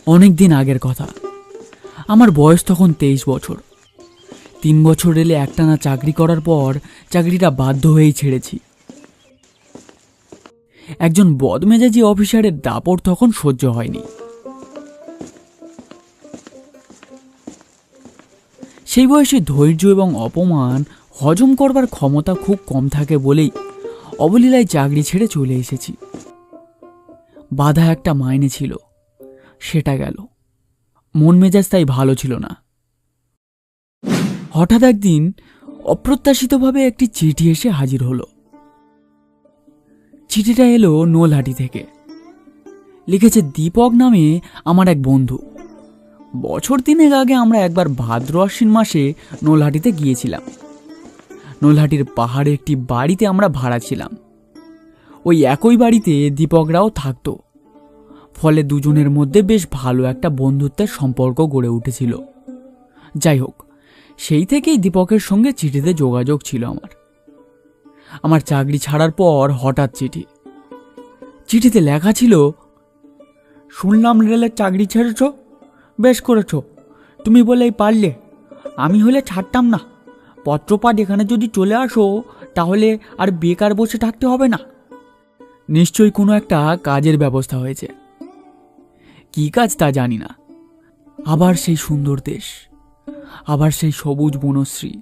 অনেক দিন আগের কথা। আমার বয়স তখন 23 বছর। 3 বছর রেলে একটানা চাকরি করার পর চাকরিটা বাধ্য হয়েই ছেড়েছি। একজন বদমেজাজি অফিসারের দাপট তখন সহ্য হয়নি। সেই বয়সে ধৈর্য এবং অপমান হজম করবার ক্ষমতা খুব কম থাকে বলেই অবলীলায় চাকরি ছেড়ে চলে এসেছি। বাধা একটা মাইনে ছিল, সেটা গেল। মন মেজাজ তাই ভালো ছিল না। হঠাৎ একদিন অপ্রত্যাশিতভাবে একটি চিঠি এসে হাজির হলো। চিঠিটা এলো নলহাটি থেকে। লিখেছে দীপক নামে আমার এক বন্ধু। বছর 3 আগে আমরা একবার ভাদ্র আশ্বিন মাসে নলহাটিতে গিয়েছিলাম। নলহাটির পাহাড়ে একটি বাড়িতে আমরা ভাড়া ছিলাম। ওই একই বাড়িতে দীপকরাও থাকতো। ফলে দুজনের মধ্যে বেশ ভালো একটা বন্ধুত্বের সম্পর্ক গড়ে উঠেছিল। যাই হোক, সেই থেকেই দীপকের সঙ্গে চিঠিতে যোগাযোগ ছিল আমার চাকরি ছাড়ার পর হঠাৎ চিঠিতে লেখা ছিল, শুনলাম রেলের চাকরি ছেড়েছ, বেশ করেছ। তুমি বলেই পারলে, আমি হলে ছাড়তাম না। পত্রপাঠ এখানে যদি চলে আসো তাহলে আর বেকার বসে থাকতে হবে না। নিশ্চয়ই কোনো একটা কাজের ব্যবস্থা হয়েছে। কি কাজ তা জানি না। আবার সেই সুন্দর দেশ, আবার সেই সবুজ বনশ্রী,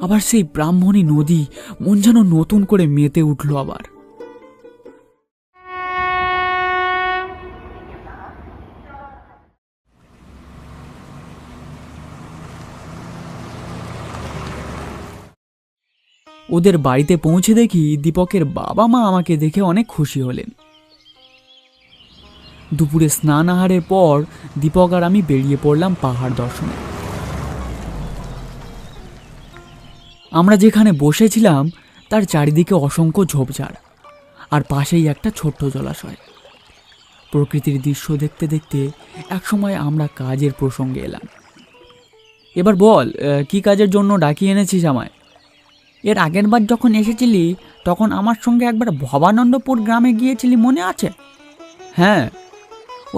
আবার সেই ব্রাহ্মণী নদী, মন যেন নতুন করে মেতে উঠল আবার। ওদের বাড়িতে পৌঁছে দেখি দীপকের বাবা মা আমাকে দেখে অনেক খুশি হলেন। দুপুরে স্নান আহারের পর দীপক আর আমি বেরিয়ে পড়লাম পাহাড় দর্শনে। আমরা যেখানে বসেছিলাম তার চারিদিকে অসংখ্য ঝোপঝাড়, আর পাশেই একটা ছোট্ট জলাশয়। প্রকৃতির দৃশ্য দেখতে দেখতে একসময় আমরা কাজের প্রসঙ্গে এলাম। এবার বল, কি কাজের জন্য ডাকিয়ে এনেছিস আমায়? এর আগের বার যখন এসেছিলি তখন আমার সঙ্গে একবার ভবানন্দপুর গ্রামে গিয়েছিলি, মনে আছে? হ্যাঁ,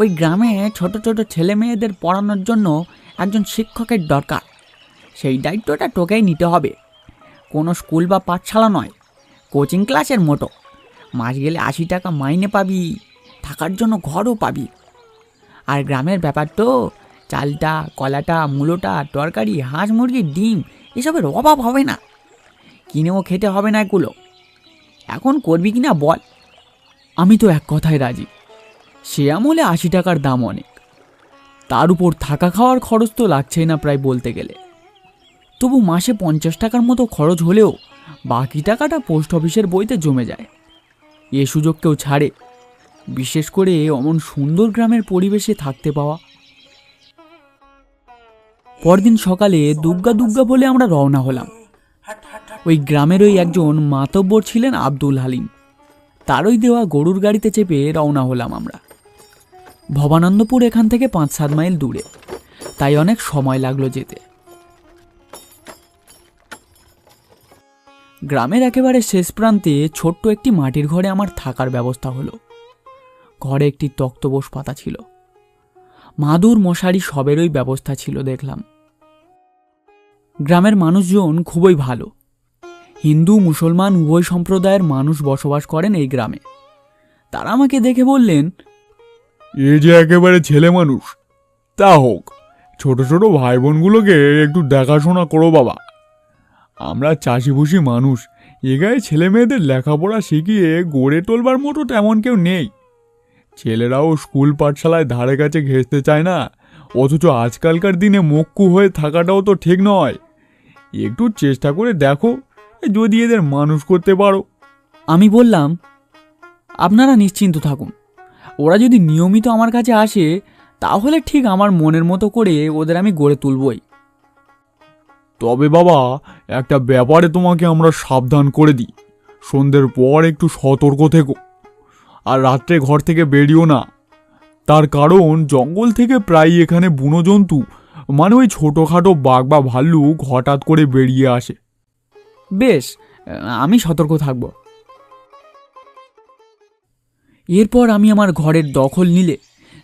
ওই গ্রামে ছোট ছোট ছেলে মেয়েদের পড়ানোর জন্য একজন শিক্ষকের দরকার। সেই দায়িত্বটা তোকেই নিতে হবে। কোনো স্কুল বা পাঠশালা নয়, কোচিং ক্লাসের মতো। মাস গেলে 80 টাকা মাইনে পাবি, থাকার জন্য ঘরও পাবি। আর গ্রামের ব্যাপার তো, চালটা, কলাটা, মূলোটা, তরকারি, হাঁস মুরগির ডিম এসবের অভাব হবে না। কিনেও খেতে হবে না এগুলো। এখন করবি কিনা বল? আমি তো এক কথায় রাজি। সে আমলে 80 টাকার দাম অনেক, তার উপর থাকা খাওয়ার খরচ তো লাগছেই না প্রায় বলতে গেলে। তবু মাসে 50 টাকার মতো খরচ হলেও বাকি টাকাটা পোস্ট অফিসের বইতে জমে যায়। এ সুযোগ কেউ ছাড়ে? বিশেষ করে অমন সুন্দর গ্রামের পরিবেশে থাকতে পাওয়া। পরদিন সকালে দুগ্গা দুগ্গা বলে আমরা রওনা হলাম। ওই গ্রামের ওই একজন মাতব্বর ছিলেন আব্দুল হালিম, তারই দেওয়া গরুর গাড়িতে চেপে রওনা হলাম আমরা। ভবানন্দপুর এখান থেকে 5-7 মাইল দূরে, তাই অনেক সময় লাগলো যেতে। গ্রামের একেবারে শেষ প্রান্তে ছোট্ট একটি মাটির ঘরে আমার থাকার ব্যবস্থা হলো। ঘরে একটি তক্তপোষ পাতা ছিল, মাদুর মশারি সবেরই ব্যবস্থা ছিল দেখলাম। গ্রামের মানুষজন খুবই ভালো। হিন্দু মুসলমান উভয় সম্প্রদায়ের মানুষ বসবাস করেন এই গ্রামে। তারা আমাকে দেখে বললেন, এ যে একেবারে ছেলে মানুষ, তা হোক, ছোট ছোট ভাই বোনগুলোকে একটু দেখাশোনা করো বাবা। আমরা চাষিভুষি মানুষ, এ গায়ে ছেলে মেয়েদের লেখাপড়া শিখিয়ে গড়ে তোলবার মতো তেমন কেউ নেই। ছেলেরাও স্কুল পাঠশালায় ধারে কাছে ঘেঁষতে চায় না, অথচ আজকালকার দিনে মক্কু হয়ে থাকাটাও তো ঠিক নয়। একটু চেষ্টা করে দেখো, যদি এদের মানুষ করতে পারো। আমি বললাম, আপনারা নিশ্চিন্ত থাকুন, ওরা যদি নিয়মিত আমার কাছে আসে তাহলে ঠিক আমার মনের মতো করে ওদের আমি গড়ে তুলবই। তবে বাবা, একটা ব্যাপারে তোমাকে আমরা সাবধান করে দিই, সন্ধ্যের পর একটু সতর্ক থেকো, আর রাত্রে ঘর থেকে বেরিও না। তার কারণ জঙ্গল থেকে প্রায় এখানে বুনো জন্তু, মানে ওই ছোটোখাটো বাঘ বা ভাল্লুক হঠাৎ করে বেরিয়ে আসে। বেশ, আমি সতর্ক থাকব। এরপর আমি আমার ঘরের দখল নিলে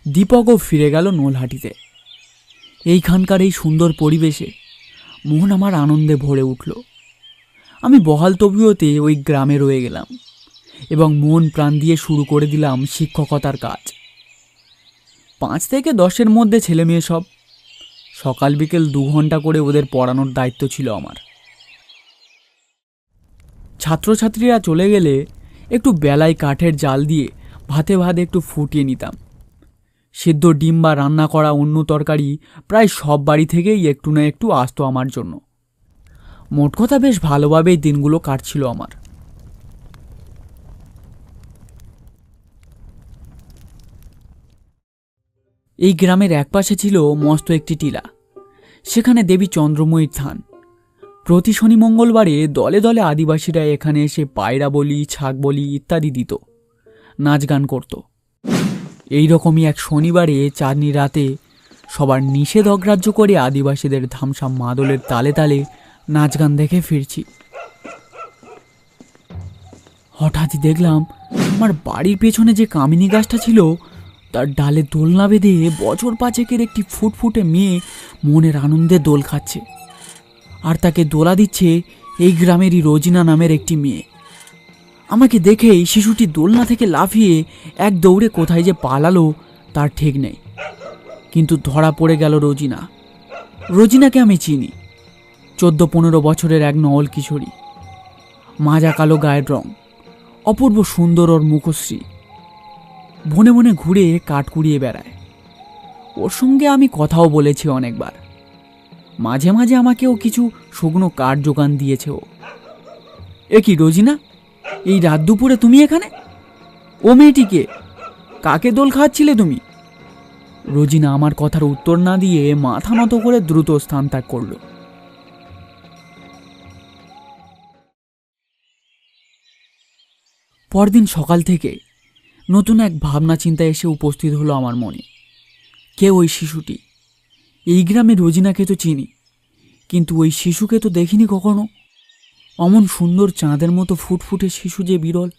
দীপকও ফিরে গেল নলহাটিতে। এইখানকার এই সুন্দর পরিবেশে মন আমার আনন্দে ভরে উঠল। আমি বহাল তবিয়তে ওই গ্রামে রয়ে গেলাম এবং মন প্রাণ দিয়ে শুরু করে দিলাম শিক্ষকতার কাজ। 5 থেকে 10-এর মধ্যে ছেলে মেয়ে সব। সকাল বিকেল 2 ঘন্টা করে ওদের পড়ানোর দায়িত্ব ছিল আমার। ছাত্রছাত্রীরা চলে গেলে একটু বেলায় কাঠের জাল দিয়ে ভাতে ভাতে একটু ফুটিয়ে নিতাম। সিদ্ধ ডিম বা রান্না করা অন্য তরকারি প্রায় সব বাড়ি থেকেই একটু না একটু আসতো আমার জন্য। মোট কথা বেশ ভালোভাবেই দিনগুলো কাটছিল আমার। এই গ্রামের একপাশে ছিল মস্ত একটি টিলা। সেখানে দেবী চন্দ্রময়ীর থান। প্রতি শনি মঙ্গলবারে দলে দলে আদিবাসীরা এখানে এসে পায়রা বলি, ছাগ বলি ইত্যাদি দিত, নাচ গান করত। এইরকমই এক শনিবারে চাঁদনি রাতে সবার নিষেধ অগ্রাহ্য করে আদিবাসীদের ধামসাম মাদলের তালে তালে নাচ গান দেখে ফিরছি। হঠাৎই দেখলাম আমার বাড়ির পেছনে যে কামিনী গাছটা ছিল তার ডালে দোলনা বেঁধে বছর 5-এর একটি ফুটফুটে মেয়ে মনের আনন্দে দোল খাচ্ছে। আর তাকে দোলা দিচ্ছে এই গ্রামেরই রোজিনা নামের একটি মেয়ে। আমাকে দেখেই শিশুটি দোলনা থেকে লাফিয়ে এক দৌড়ে কোথায় যে পালালো তার ঠিক নেই। কিন্তু ধরা পড়ে গেল রোজিনা। রোজিনাকে আমি চিনি। 14-15 বছরের এক নওল কিশোরী, মাজা কালো গায়ের রং, অপূর্ব সুন্দর ওর মুখশ্রী। বনে বনে ঘুরে কাঠ কুড়িয়ে বেড়ায়। ওর সঙ্গে আমি কথাও বলেছি অনেকবার। মাঝে মাঝে আমাকেও কিছু শুকনো কাঠ জোগান দিয়েছে ও। এ কি রোজিনা, এই রাত দুপুরে তুমি এখানে? ও মেয়েটিকে, কাকে দোল খাওয়াচ্ছিলে তুমি? রোজিনা আমার কথার উত্তর না দিয়ে মাথা নত করে দ্রুত স্থান ত্যাগ করল। পরদিন সকাল থেকে নতুন এক ভাবনা চিন্তা এসে উপস্থিত হলো আমার মনে। কে ওই শিশুটি? এই গ্রামে রোজিনাকে তো চিনি, কিন্তু ওই শিশুকে তো দেখিনি কখনো। অমন সুন্দর চাঁদের মতো ফুটফুটে শিশু যে বিরল।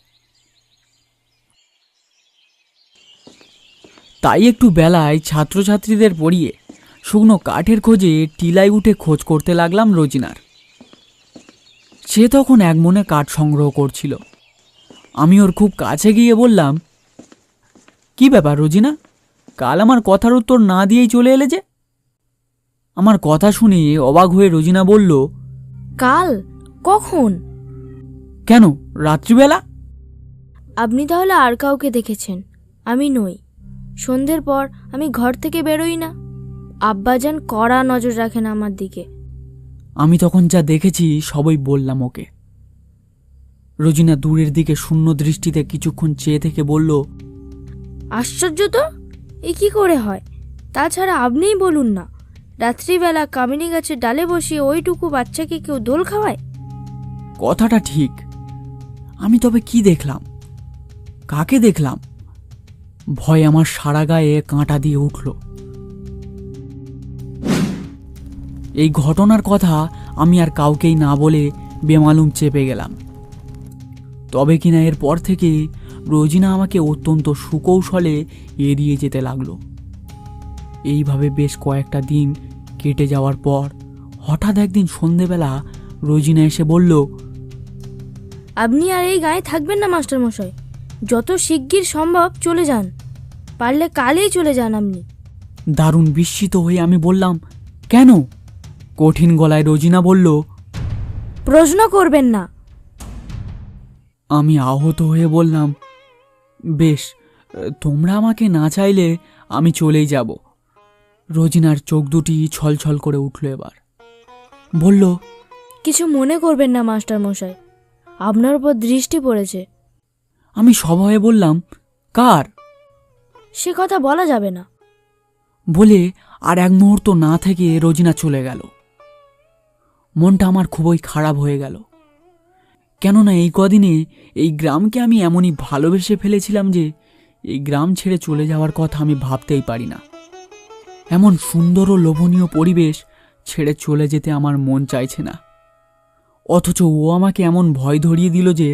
তাই একটু বেলায় ছাত্রছাত্রীদের পড়িয়ে শুকনো কাঠের খোঁজে টিলায় উঠে খোঁজ করতে লাগলাম রোজিনার। সে তখন এক মনে কাঠ সংগ্রহ করছিল। আমি ওর খুব কাছে গিয়ে বললাম, কি ব্যাপার রোজিনা, কাল আমার কথার উত্তর না দিয়েই চলে এলে যে? আমার কথা শুনে অবাক হয়ে রোজিনা বলল, কাল? কখন? কেন, রাত্রিবেলা? আপনি তাহলে আর কাউকে দেখেছেন, আমি নই। সন্ধ্যের পর আমি ঘর থেকে বেরোই না। আব্বাজান কড়া নজর রাখেন আমার দিকে। আমি তখন যা দেখেছি সবই বললাম ওকে। রোজিনা দূরের দিকে শূন্য দৃষ্টিতে কিছুক্ষণ চেয়ে থেকে বলল, আশ্চর্য তো, এ কি করে হয়? তাছাড়া আপনিই বলুন না, রাত্রিবেলা কামিনী গাছের ডালে বসিয়ে ওইটুকু বাচ্চাকে কেউ দোল খাওয়ায়? কথাটা ঠিক। আমি তবে কি দেখলাম, কাকে দেখলাম? ভয় আমার সারা গায়ে কাঁটা দিয়ে উঠল। এই ঘটনার কথা আমি আর কাউকেই না বলে বেমালুম চেপে গেলাম। তবে কিনা এরপর থেকে রোজিনা আমাকে অত্যন্ত সুকৌশলে এড়িয়ে যেতে লাগলো। এইভাবে বেশ কয়েকটা দিন কেটে যাওয়ার পর হঠাৎ একদিন সন্ধেবেলা রোজিনা এসে বলল, আপনি আর এই গায়ে থাকবেন না মাস্টারমশাই। যত শিগগির সম্ভব চলে যান, পারলে কালই চলে যান আপনি। দারুণ বিস্মিত হয়ে আমি বললাম, কেন? কঠিন গলায় রোজিনা বলল, প্রশ্ন করবেন না। আমি আহত হয়ে বললাম, বেশ, তোমরা আমাকে না চাইলে আমি চলেই যাব। রোজিনার চোখ দুটি ছলছল করে উঠল। এবার বলল, কিছু মনে করবেন না মাস্টারমশাই, আপনার উপর দৃষ্টি পড়েছে। আমি সভয়ে বললাম, কার? সে কথা বলা যাবে না। বলে আর এক মুহূর্ত না থেকে রোজিনা চলে গেল। মনটা আমার খুবই খারাপ হয়ে গেল, কেননা এই কদিনে এই গ্রামকে আমি এমনই ভালোবেসে ফেলেছিলাম যে এই গ্রাম ছেড়ে চলে যাওয়ার কথা আমি ভাবতেই পারি না। এমন সুন্দর ও লোভনীয় পরিবেশ ছেড়ে চলে যেতে আমার মন চাইছে না, অথচ ও আমাকে এমন ভয় ধরিয়ে দিল যে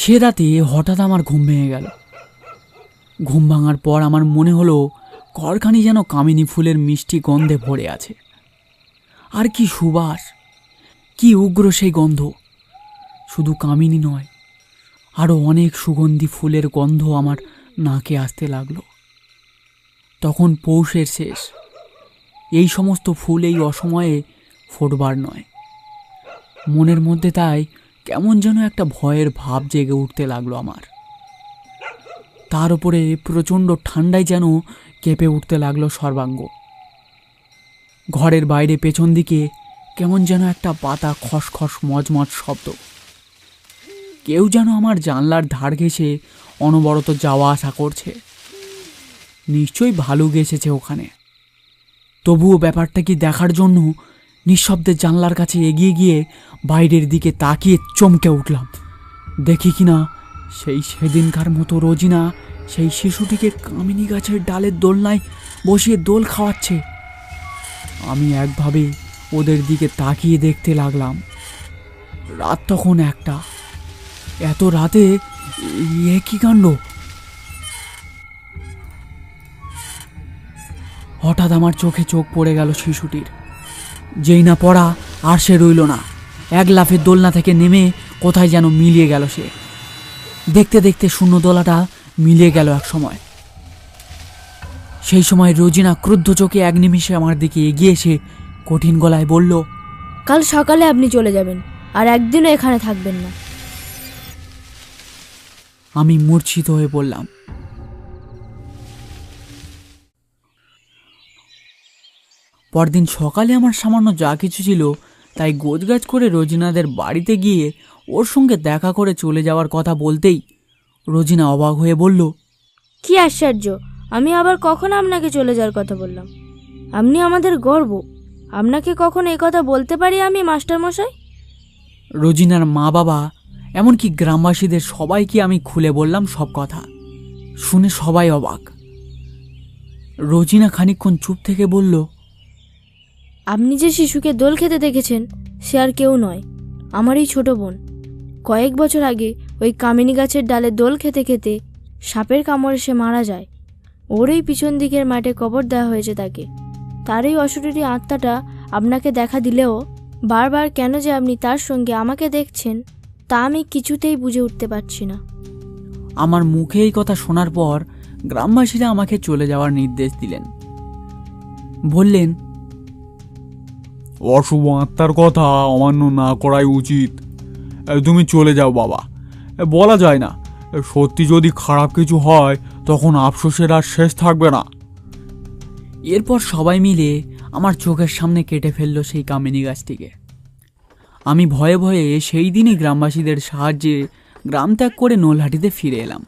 সে রাতে হঠাৎ আমার ঘুম ভেঙে গেল। ঘুম ভাঙার পর আমার মনে হলো ঘরখানি যেন কামিনী ফুলের মিষ্টি গন্ধে ভরে আছে। আর কি সুবাস, কি উগ্র সেই গন্ধ! শুধু কামিনী নয়, আরও অনেক সুগন্ধি ফুলের গন্ধ আমার নাকে আসতে লাগলো। তখন পৌষের শেষ। এই সমস্ত ফুল এই অসময়ে ফোটবার নয়। মনের মধ্যে তাই কেমন যেন একটা ভয়ের ভাব জেগে উঠতে লাগলো আমার। তার উপরে প্রচণ্ড ঠান্ডায় যেন কেঁপে উঠতে লাগলো সর্বাঙ্গ। ঘরের বাইরে পেছন দিকে কেমন যেন একটা পাতা খসখস মজমজ শব্দ। কেউ যেন আমার জানলার ধার ঘেঁষে অনবরত যাওয়া আসা করছে। নিশ্চয়ই ভালুক এসেছে ওখানে। তবুও ব্যাপারটা কি দেখার জন্য নিঃশব্দে জানলার কাছে এগিয়ে গিয়ে বাইরের দিকে তাকিয়ে চমকে উঠলাম। দেখি কিনা সেদিনকার মতো রোজিনা সেই শিশুটিকে কামিনী গাছের ডালের দোলনায় বসিয়ে দোল খাওয়াচ্ছে। আমি একভাবে ওদের দিকে তাকিয়ে দেখতে লাগলাম। রাত তখন 1টা। এত রাতে এ কি কাণ্ড! হঠাৎ আমার চোখে চোখ পড়ে গেল শিশুটির। যেই না পড়া আর সে রইল না। এক লাফে দোলনা থেকে নেমে কোথায় যেন মিলিয়ে গেল সে। দেখতে দেখতে শূন্য দোলাটা মিলিয়ে গেল এক সময়। সেই সময় রোজিনা ক্রুদ্ধ চোখে এক নিমিষে আমার দিকে এগিয়ে এসে কঠিন গলায় বলল, কাল সকালে আপনি চলে যাবেন, আর একদিনও এখানে থাকবেন না। আমি মূর্ছিত হয়ে পড়লাম। পরদিন সকালে আমার সামান্য যা কিছু ছিল তাই গোছগাছ করে রোজিনাদের বাড়িতে গিয়ে ওর সঙ্গে দেখা করে চলে যাওয়ার কথা বলতেই রোজিনা অবাক হয়ে বলল, কি আশ্চর্য! আমি আবার কখন আপনাকে চলে যাওয়ার কথা বললাম? আপনি আমাদের গর্ব। আপনাকে কখন এই কথা বলতে পারি আমি, মাস্টার মশাই? রোজিনার মা বাবা এমনকি গ্রামবাসীদের সবাইকে আমি খুলে বললাম সব কথা। শুনে সবাই অবাক। রোজিনা খানিকক্ষণ চুপ থেকে বলল, আপনি যে শিশুকে দোল খেতে দেখেছেন সে আর কেউ নয়, আমারই ছোট বোন। কয়েক বছর আগে ওই কামিনী গাছের ডালে দোল খেতে খেতে সাপের কামড়ে সে মারা যায়। ওরই পিছন দিকের মাঠে কবর দেওয়া হয়েছে তাকে। তার এই অশরীরী আত্মাটা আপনাকে দেখা দিলেও বারবার কেন যে আপনি তার সঙ্গে আমাকে দেখছেন তা আমি কিছুতেই বুঝে উঠতে পারছি না। আমার মুখে এই কথা শোনার পর গ্রামবাসীরা আমাকে চলে যাওয়ার নির্দেশ দিলেন। বললেন, অশুভ আত্মার কথা অমান্য না করাই উচিত। তুমি চলে যাও বাবা। বলা যায় না, সত্যি যদি খারাপ কিছু হয় তখন আফসোসের আর শেষ থাকবে না। এরপর সবাই মিলে আমার চোখের সামনে কেটে ফেললো সেই কামিনী গাছটিকে। আমি ভয়ে ভয়ে সেই দিনই গ্রামবাসীদের সাহায্যে গ্রাম ত্যাগ করে নলহাটিতে ফিরে এলাম।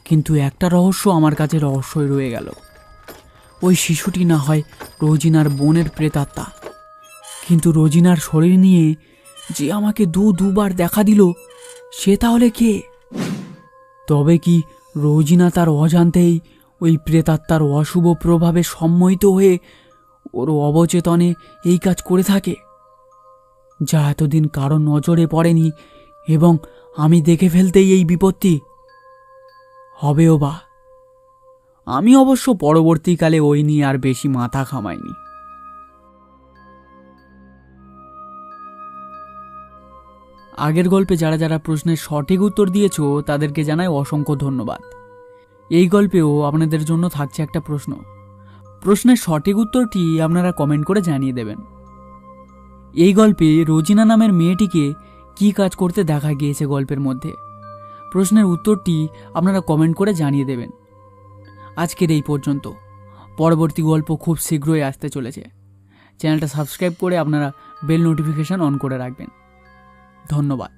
কিন্তু একটা রহস্য আমার কাছে রহস্যই রয়ে গেল। ওই শিশুটি না হয় রোজিনার বোনের প্রেতাত্মা, কিন্তু রোজিনার শরীর নিয়ে যে আমাকে দুবার দেখা দিল সে তাহলে কে? তবে কি রোজিনা তার অজান্তেই ওই প্রেতাত্মার অশুভ প্রভাবে সম্মোহিত হয়ে ওর অবচেতনে এই কাজ করে থাকে, যা এতদিন কারো নজরে পড়েনি এবং আমি দেখে ফেলতেই এই বিপত্তি হবেও বা? আমি অবশ্য পরবর্তীকালে ওই নিয়ে আর বেশি মাথা ঘামাইনি। আগের গল্পে যারা যারা প্রশ্নের সঠিক উত্তর দিয়েছো তাদেরকে জানাই অসংখ্য ধন্যবাদ। এই গল্পেও আপনাদের জন্য থাকছে একটা প্রশ্ন। প্রশ্নের সঠিক উত্তরটি আপনারা কমেন্ট করে জানিয়ে দেবেন। এই গল্পে রোজিনা নামের মেয়েটিকে কি কাজ করতে দেখা গিয়েছে গল্পের মধ্যে? প্রশ্নের উত্তরটি আপনারা কমেন্ট করে জানিয়ে দেবেন। আজকের এই পর্যন্ত। পরবর্তী গল্প খুব শীঘ্রই আসতে চলেছে। চ্যানেলটা সাবস্ক্রাইব করে আপনারা বেল নোটিফিকেশন অন করে রাখবেন। ধন্যবাদ।